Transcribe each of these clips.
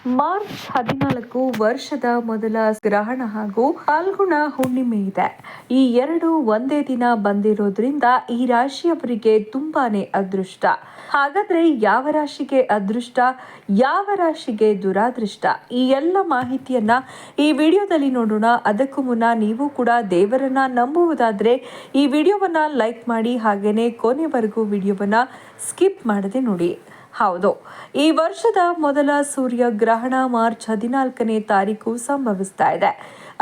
March 14 ವರ್ಷದ ಮೊದಲ ಗ್ರಹಣ ಹಾಗೂ ಫಾಲ್ಗುಣ ಹುಣ್ಣಿಮೆ ಇದೆ. ಈ ಎರಡು ಒಂದೇ ದಿನ ಬಂದಿರೋದ್ರಿಂದ ಈ ರಾಶಿಯವರಿಗೆ ತುಂಬಾನೇ ಅದೃಷ್ಟ. ಹಾಗಾದ್ರೆ ಯಾವ ರಾಶಿಗೆ ಅದೃಷ್ಟ, ಯಾವ ರಾಶಿಗೆ ದುರಾದೃಷ್ಟ, ಈ ಎಲ್ಲ ಮಾಹಿತಿಯನ್ನ ಈ ವಿಡಿಯೋದಲ್ಲಿ ನೋಡೋಣ. ಅದಕ್ಕೂ ಮುನ್ನ ನೀವು ಕೂಡ ದೇವರನ್ನ ನಂಬುವುದಾದ್ರೆ ಈ ವಿಡಿಯೋವನ್ನ ಲೈಕ್ ಮಾಡಿ, ಹಾಗೇನೆ ಕೊನೆವರೆಗೂ ವಿಡಿಯೋವನ್ನ ಸ್ಕಿಪ್ ಮಾಡದೆ ನೋಡಿ. ಹೌದು, ಈ ವರ್ಷದ ಮೊದಲ ಸೂರ್ಯ ಗ್ರಹಣ ಮಾರ್ಚ್ 14ನೇ ತಾರೀಕು ಸಂಭವಿಸ್ತಾ ಇದೆ.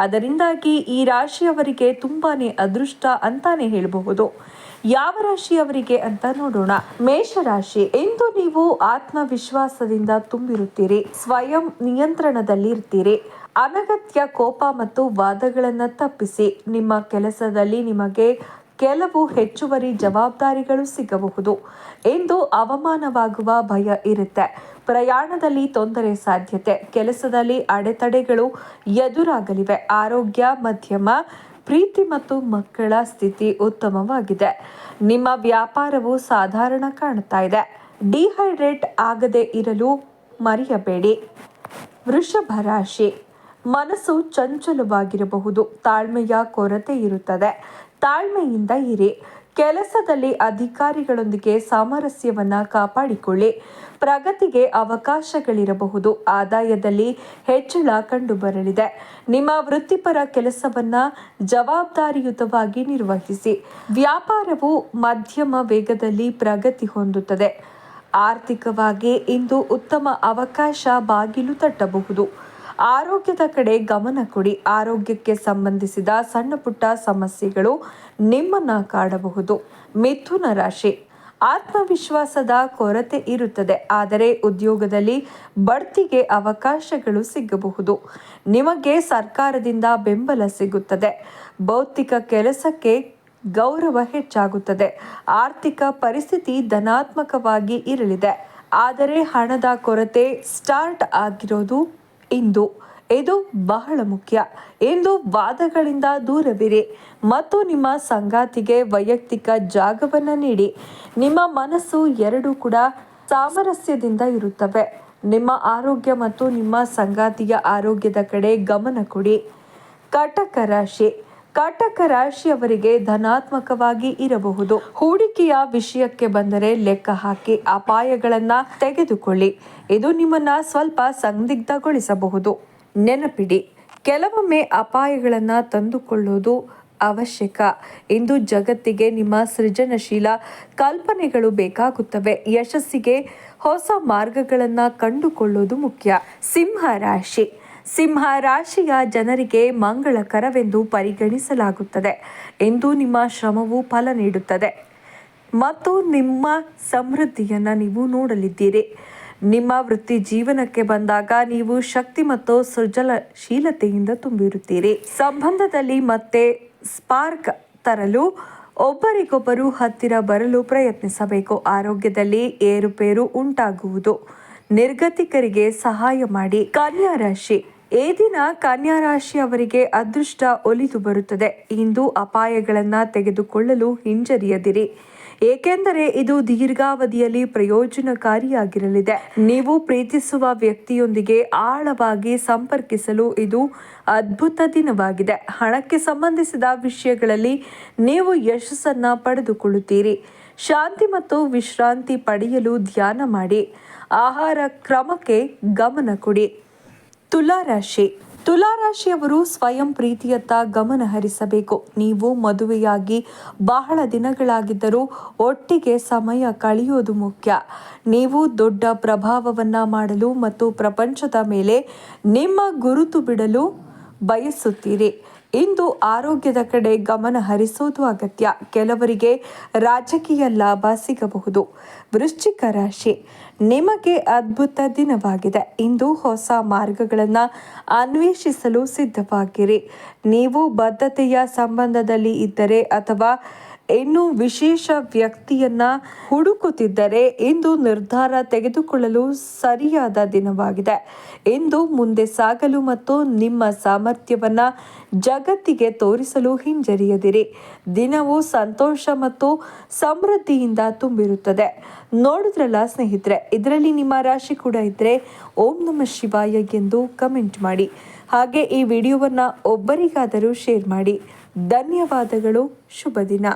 ಅದರಿಂದಾಗಿ ಈ ರಾಶಿಯವರಿಗೆ ತುಂಬಾನೇ ಅದೃಷ್ಟ ಅಂತಾನೆ ಹೇಳಬಹುದು. ಯಾವ ರಾಶಿಯವರಿಗೆ ಅಂತ ನೋಡೋಣ. ಮೇಷರಾಶಿ. ಇಂದು ನೀವು ಆತ್ಮವಿಶ್ವಾಸದಿಂದ ತುಂಬಿರುತ್ತೀರಿ, ಸ್ವಯಂ ನಿಯಂತ್ರಣದಲ್ಲಿ ಇರ್ತೀರಿ. ಅನಗತ್ಯ ಕೋಪ ಮತ್ತು ವಾದಗಳನ್ನು ತಪ್ಪಿಸಿ. ನಿಮ್ಮ ಕೆಲಸದಲ್ಲಿ ನಿಮಗೆ ಕೆಲವು ಹೆಚ್ಚುವರಿ ಜವಾಬ್ದಾರಿಗಳು ಸಿಗಬಹುದು. ಎಂದು ಅವಮಾನವಾಗುವ ಭಯ ಇರುತ್ತೆ. ಪ್ರಯಾಣದಲ್ಲಿ ತೊಂದರೆ ಸಾಧ್ಯತೆ. ಕೆಲಸದಲ್ಲಿ ಅಡೆತಡೆಗಳು ಎದುರಾಗಲಿವೆ. ಆರೋಗ್ಯ ಮಧ್ಯಮ. ಪ್ರೀತಿ ಮತ್ತು ಮಕ್ಕಳ ಸ್ಥಿತಿ ಉತ್ತಮವಾಗಿದೆ. ನಿಮ್ಮ ವ್ಯಾಪಾರವು ಸಾಧಾರಣ ಕಾಣ್ತಾ ಇದೆ. ಡಿಹೈಡ್ರೇಟ್ ಆಗದೆ ಇರಲು ಮರೆಯಬೇಡಿ. ವೃಷಭ ರಾಶಿ. ಮನಸ್ಸು ಚಂಚಲವಾಗಿರಬಹುದು. ತಾಳ್ಮೆಯ ಕೊರತೆ ಇರುತ್ತದೆ. ತಾಳ್ಮೆಯಿಂದ ಇರಿ. ಕೆಲಸದಲ್ಲಿ ಅಧಿಕಾರಿಗಳೊಂದಿಗೆ ಸಾಮರಸ್ಯವನ್ನ ಕಾಪಾಡಿಕೊಳ್ಳಿ. ಪ್ರಗತಿಗೆ ಅವಕಾಶಗಳಿರಬಹುದು. ಆದಾಯದಲ್ಲಿ ಹೆಚ್ಚಳ ಕಂಡುಬರಲಿದೆ. ನಿಮ್ಮ ವೃತ್ತಿಪರ ಕೆಲಸವನ್ನ ಜವಾಬ್ದಾರಿಯುತವಾಗಿ ನಿರ್ವಹಿಸಿ. ವ್ಯಾಪಾರವು ಮಧ್ಯಮ ವೇಗದಲ್ಲಿ ಪ್ರಗತಿ ಹೊಂದುತ್ತದೆ. ಆರ್ಥಿಕವಾಗಿ ಇಂದು ಉತ್ತಮ ಅವಕಾಶ ಬಾಗಿಲು ತಟ್ಟಬಹುದು. ಆರೋಗ್ಯದ ಕಡೆ ಗಮನ ಕೊಡಿ. ಆರೋಗ್ಯಕ್ಕೆ ಸಂಬಂಧಿಸಿದ ಸಣ್ಣ ಪುಟ್ಟ ಸಮಸ್ಯೆಗಳು ನಿಮ್ಮನ್ನ ಕಾಡಬಹುದು. ಮಿಥುನ ರಾಶಿ. ಆತ್ಮವಿಶ್ವಾಸದ ಕೊರತೆ ಇರುತ್ತದೆ, ಆದರೆ ಉದ್ಯೋಗದಲ್ಲಿ ಬಡ್ತಿಗೆ ಅವಕಾಶಗಳು ಸಿಗಬಹುದು. ನಿಮಗೆ ಸರ್ಕಾರದಿಂದ ಬೆಂಬಲ ಸಿಗುತ್ತದೆ. ಭೌತಿಕ ಕೆಲಸಕ್ಕೆ ಗೌರವ ಹೆಚ್ಚಾಗುತ್ತದೆ. ಆರ್ಥಿಕ ಪರಿಸ್ಥಿತಿ ಧನಾತ್ಮಕವಾಗಿ ಇರಲಿದೆ, ಆದರೆ ಹಣದ ಕೊರತೆ ಸ್ಟಾರ್ಟ್ ಆಗಿರೋದು ಇಂದು. ಇದು ಬಹಳ ಮುಖ್ಯ. ಇಂದು ವಾದಗಳಿಂದ ದೂರವಿರಿ ಮತ್ತು ನಿಮ್ಮ ಸಂಗಾತಿಗೆ ವೈಯಕ್ತಿಕ ಜಾಗವನ್ನು ನೀಡಿ. ನಿಮ್ಮ ಮನಸ್ಸು ಎರಡೂ ಕೂಡ ಸಾಮರಸ್ಯದಿಂದ ಇರುತ್ತವೆ. ನಿಮ್ಮ ಆರೋಗ್ಯ ಮತ್ತು ನಿಮ್ಮ ಸಂಗಾತಿಯ ಆರೋಗ್ಯದ ಕಡೆ ಗಮನ ಕೊಡಿ. ಕಟಕ ರಾಶಿ. ಕಟಕ ರಾಶಿಯವರಿಗೆ ಧನಾತ್ಮಕವಾಗಿ ಇರಬಹುದು. ಹೂಡಿಕೆಯ ವಿಷಯಕ್ಕೆ ಬಂದರೆ ಲೆಕ್ಕ ಹಾಕಿ. ಅಪಾಯಗಳನ್ನ ತೆಗೆದುಕೊಳ್ಳಿ. ಇದು ನಿಮ್ಮನ್ನ ಸ್ವಲ್ಪ ಸಂದಿಗ್ಧಗೊಳಿಸಬಹುದು. ನೆನಪಿಡಿ, ಕೆಲವೊಮ್ಮೆ ಅಪಾಯಗಳನ್ನ ತಂದುಕೊಳ್ಳೋದು ಅವಶ್ಯಕ. ಇಂದು ಜಗತ್ತಿಗೆ ನಿಮ್ಮ ಸೃಜನಶೀಲ ಕಲ್ಪನೆಗಳು ಬೇಕಾಗುತ್ತವೆ. ಯಶಸ್ಸಿಗೆ ಹೊಸ ಮಾರ್ಗಗಳನ್ನು ಕಂಡುಕೊಳ್ಳೋದು ಮುಖ್ಯ. ಸಿಂಹ ರಾಶಿ. ಸಿಂಹ ರಾಶಿಯ ಜನರಿಗೆ ಮಂಗಳಕರವೆಂದು ಪರಿಗಣಿಸಲಾಗುತ್ತದೆ. ಇಂದು ನಿಮ್ಮ ಶ್ರಮವು ಫಲ ನೀಡುತ್ತದೆ ಮತ್ತು ನಿಮ್ಮ ಸಮೃದ್ಧಿಯನ್ನು ನೀವು ನೋಡಲಿದ್ದೀರಿ. ನಿಮ್ಮ ವೃತ್ತಿ ಜೀವನಕ್ಕೆ ಬಂದಾಗ ನೀವು ಶಕ್ತಿ ಮತ್ತು ಸೃಜನಶೀಲತೆಯಿಂದ ತುಂಬಿರುತ್ತೀರಿ. ಸಂಬಂಧದಲ್ಲಿ ಮತ್ತೆ ಸ್ಪಾರ್ಕ್ ತರಲು ಒಬ್ಬರಿಗೊಬ್ಬರು ಹತ್ತಿರ ಬರಲು ಪ್ರಯತ್ನಿಸಬೇಕು. ಆರೋಗ್ಯದಲ್ಲಿ ಏರುಪೇರು ಉಂಟಾಗುವುದು. ನಿರ್ಗತಿಕರಿಗೆ ಸಹಾಯ ಮಾಡಿ. ಕನ್ಯಾ ರಾಶಿ. ಈ ದಿನ ಕನ್ಯಾ ರಾಶಿಯವರಿಗೆ ಅದೃಷ್ಟ ಒಲಿದು ಬರುತ್ತದೆ. ಇಂದು ಅಪಾಯಗಳನ್ನು ತೆಗೆದುಕೊಳ್ಳಲು ಹಿಂಜರಿಯದಿರಿ, ಏಕೆಂದರೆ ಇದು ದೀರ್ಘಾವಧಿಯಲ್ಲಿ ಪ್ರಯೋಜನಕಾರಿಯಾಗಿರಲಿದೆ. ನೀವು ಪ್ರೀತಿಸುವ ವ್ಯಕ್ತಿಯೊಂದಿಗೆ ಆಳವಾಗಿ ಸಂಪರ್ಕಿಸಲು ಇದು ಅದ್ಭುತ ದಿನವಾಗಿದೆ. ಹಣಕ್ಕೆ ಸಂಬಂಧಿಸಿದ ವಿಷಯಗಳಲ್ಲಿ ನೀವು ಯಶಸ್ಸನ್ನ ಪಡೆದುಕೊಳ್ಳುತ್ತೀರಿ. ಶಾಂತಿ ಮತ್ತು ವಿಶ್ರಾಂತಿ ಪಡೆಯಲು ಧ್ಯಾನ ಮಾಡಿ. ಆಹಾರ ಕ್ರಮಕ್ಕೆ ಗಮನ ಕೊಡಿ. ತುಲಾರಾಶಿ. ತುಲಾರಾಶಿಯವರು ಸ್ವಯಂ ಪ್ರೀತಿಯತ್ತ ಗಮನ ಹರಿಸಬೇಕು. ನೀವು ಮದುವೆಯಾಗಿ ಬಹಳ ದಿನಗಳಾಗಿದ್ದರೂ ಒಟ್ಟಿಗೆ ಸಮಯ ಕಳೆಯೋದು ಮುಖ್ಯ. ನೀವು ದೊಡ್ಡ ಪ್ರಭಾವವನ್ನ ಮಾಡಲು ಮತ್ತು ಪ್ರಪಂಚದ ಮೇಲೆ ನಿಮ್ಮ ಗುರುತು ಬಿಡಲು ಬಯಸುತ್ತೀರಿ. ಇಂದು ಆರೋಗ್ಯದ ಕಡೆ ಗಮನ ಹರಿಸೋದು ಅಗತ್ಯ. ಕೆಲವರಿಗೆ ರಾಜಕೀಯ ಲಾಭ ಸಿಗಬಹುದು. ವೃಶ್ಚಿಕ ರಾಶಿ. ನಿಮಗೆ ಅದ್ಭುತ ದಿನವಾಗಿದೆ. ಇಂದು ಹೊಸ ಮಾರ್ಗಗಳನ್ನು ಅನ್ವೇಷಿಸಲು ಸಿದ್ಧವಾಗಿರಿ. ನೀವು ಬದ್ಧತೆಯ ಸಂಬಂಧದಲ್ಲಿ ಇದ್ದರೆ ಅಥವಾ ಇನ್ನು ವಿಶೇಷ ವ್ಯಕ್ತಿಯನ್ನ ಹುಡುಕುತ್ತಿದ್ದರೆ ಇಂದು ನಿರ್ಧಾರ ತೆಗೆದುಕೊಳ್ಳಲು ಸರಿಯಾದ ದಿನವಾಗಿದೆ. ಇಂದು ಮುಂದೆ ಸಾಗಲು ಮತ್ತು ನಿಮ್ಮ ಸಾಮರ್ಥ್ಯವನ್ನ ಜಗತ್ತಿಗೆ ತೋರಿಸಲು ಹಿಂಜರಿಯದಿರಿ. ದಿನವು ಸಂತೋಷ ಮತ್ತು ಸಮೃದ್ಧಿಯಿಂದ ತುಂಬಿರುತ್ತದೆ. ನೋಡಿದ್ರಲ್ಲ ಸ್ನೇಹಿತರೆ, ಇದರಲ್ಲಿ ನಿಮ್ಮ ರಾಶಿ ಕೂಡ ಇದ್ರೆ ಓಂ ನಮಃ ಶಿವಾಯ ಎಂದು ಕಮೆಂಟ್ ಮಾಡಿ. ಹಾಗೆ ಈ ವಿಡಿಯೋವನ್ನ ಒಬ್ಬರಿಗಾದರೂ ಶೇರ್ ಮಾಡಿ. ಧನ್ಯವಾದಗಳು. ಶುಭ ದಿನ.